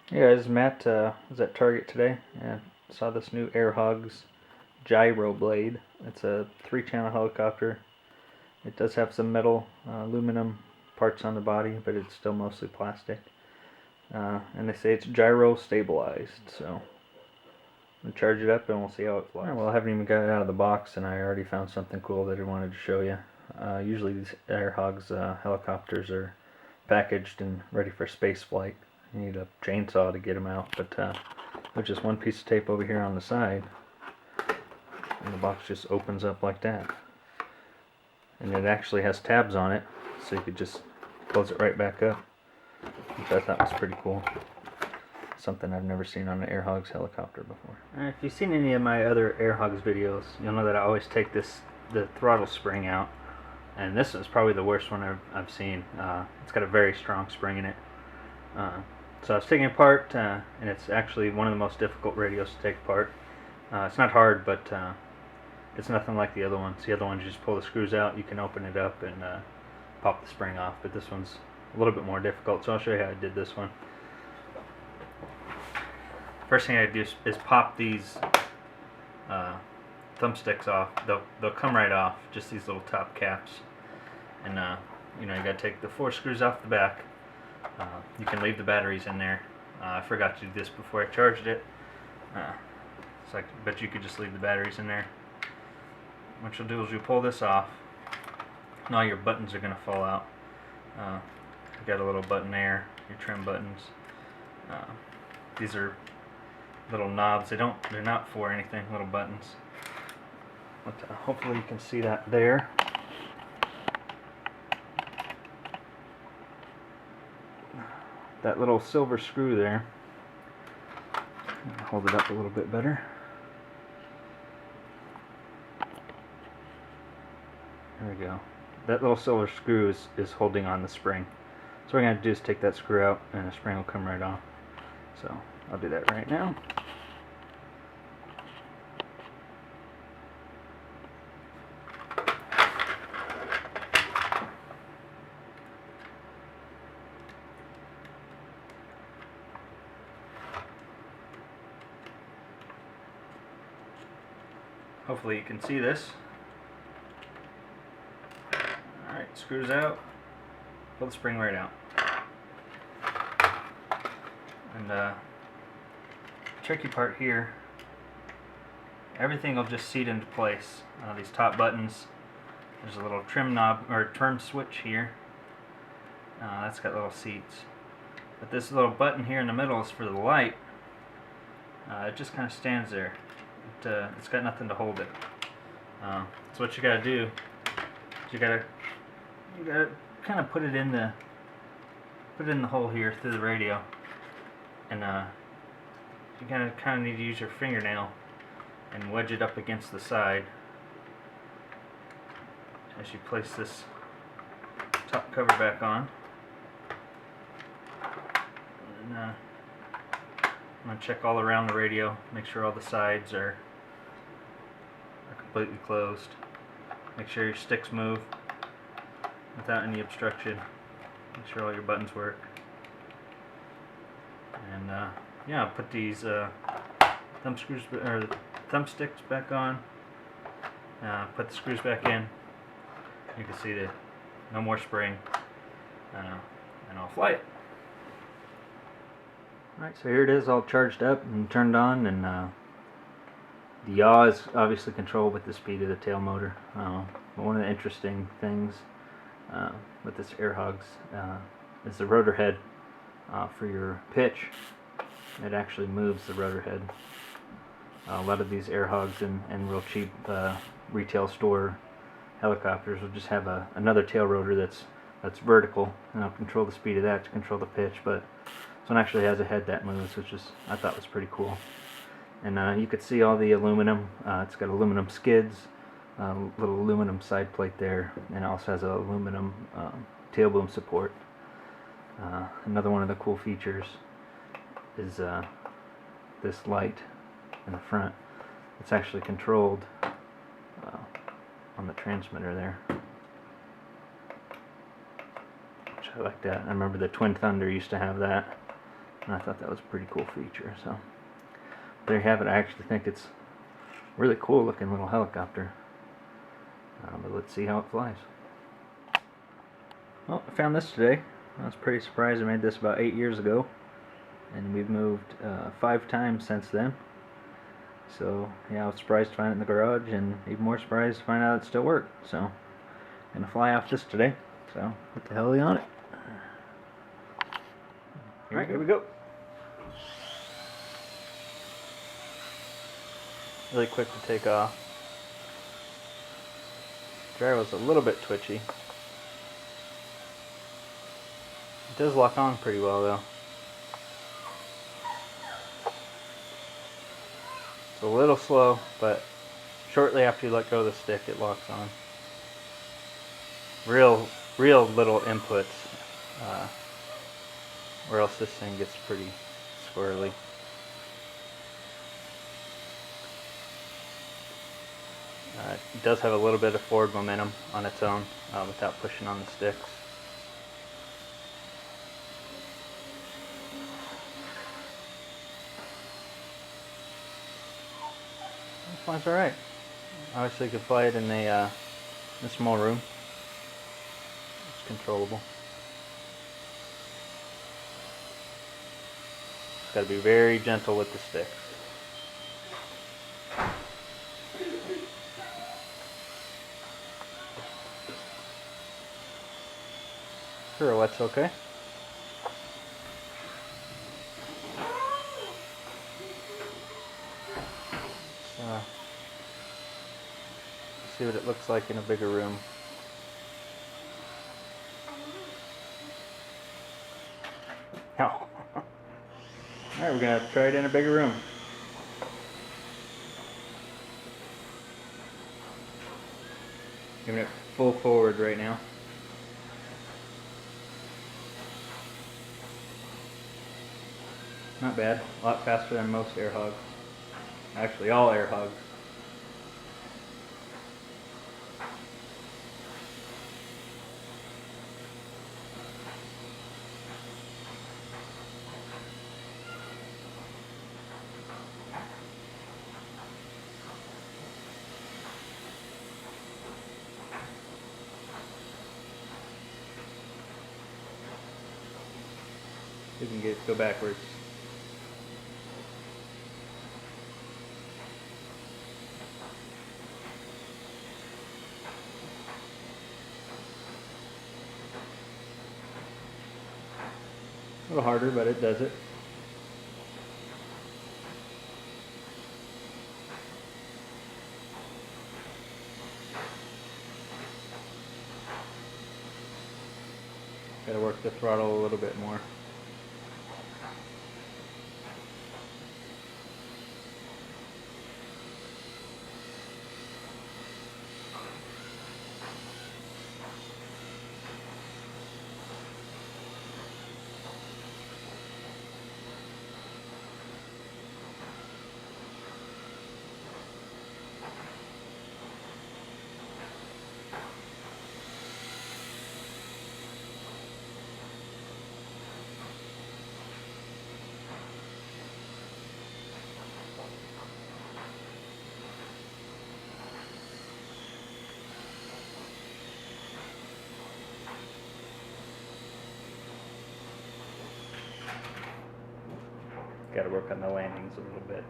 Hey guys, Matt was at Target today and saw this new Air Hogs Gyroblade. It's a 3-channel helicopter. It does have some metal, aluminum parts on the body, but it's still mostly plastic. And they say it's gyro stabilized, so I'm going to charge it up and we'll see how it flies. Well, I haven't even got it out of the box and I already found something cool that I wanted to show you. Usually these Air Hogs helicopters are packaged and ready for space flight. You need a chainsaw to get them out, but there's just one piece of tape over here on the side, and the box just opens up like that. And it actually has tabs on it, so you could just close it right back up, which I thought was pretty cool. Something I've never seen on an Air Hogs helicopter before. If you've seen any of my other Air Hogs videos, you'll know that I always take the throttle spring out, and this is probably the worst one I've seen. It's got a very strong spring in it. So I was taking it apart, and it's actually one of the most difficult radios to take apart. It's not hard, but it's nothing like the other ones. The other ones, you just pull the screws out, you can open it up and pop the spring off, but this one's a little bit more difficult, so I'll show you how I did this one. First thing I do is pop these thumbsticks off. They'll come right off, just these little top caps. And you gotta take the 4 screws off the back. You can leave the batteries in there. I forgot to do this before I charged it. But you could just leave the batteries in there. What you'll do is you pull this off, and all your buttons are going to fall out. You got a little button there, your trim buttons. These are little knobs. They're not for anything. Little buttons. But hopefully you can see that there. That little silver screw there. Hold it up a little bit better. There we go. That little silver screw is holding on the spring. So what we're going to do is take that screw out and the spring will come right off. So I'll do that right now. Hopefully you can see this. Alright, screws out. Pull the spring right out. And tricky part here, everything will just seat into place. These top buttons, there's a little trim knob or trim switch here. That's got little seats. But this little button here in the middle is for the light. It just kind of stands there. It's got nothing to hold it. So what you gotta do is you gotta kind of put it in the hole here through the radio, and you kind of need to use your fingernail and wedge it up against the side as you place this top cover back on. And I'm gonna check all around the radio, make sure all the sides are completely closed. Make sure your sticks move without any obstruction. Make sure all your buttons work. And yeah, I'll put these thumbsticks back on. Put the screws back in. You can see no more spring. And I'll fly it. Alright, so here it is all charged up and turned on, and the yaw is obviously controlled with the speed of the tail motor. But one of the interesting things with this Air Hogs is the rotor head for your pitch. It actually moves the rotor head. A lot of these Air Hogs and real cheap retail store helicopters will just have another tail rotor that's vertical, and I'll control the speed of that to control the pitch. But this one actually has a head that moves, which I thought was pretty cool. And you could see all the aluminum. It's got aluminum skids, little aluminum side plate there, and it also has an aluminum tail boom support. Another one of the cool features is this light in the front. It's actually controlled on the transmitter there, which I like that. I remember the Twin Thunder used to have that, and I thought that was a pretty cool feature. So there you have it. I actually think it's a really cool looking little helicopter. But let's see how it flies. Well, I found this today. I was pretty surprised. I made this about 8 years ago, and we've moved 5 times since then. So yeah, I was surprised to find it in the garage, and even more surprised to find out it still worked. So I'm gonna fly off this today. So put the heli on it. Alright, here we go. Really quick to take off. Gyro's a little bit twitchy. It does lock on pretty well though. It's a little slow, but shortly after you let go of the stick, it locks on. Real little inputs, or else this thing gets pretty squirrely. It does have a little bit of forward momentum on its own without pushing on the sticks. It flies alright. Obviously you could fly it in a small room. It's controllable. Just got to be very gentle with the sticks. Pirouette's okay. See what it looks like in a bigger room. No. Alright, we're gonna try it in a bigger room. Giving it full forward right now. Not bad. A lot faster than most Air Hogs. Actually, all Air Hogs. You can go backwards. A little harder, but it does it. Gotta work the throttle a little bit more. Got to work on the landings a little bit.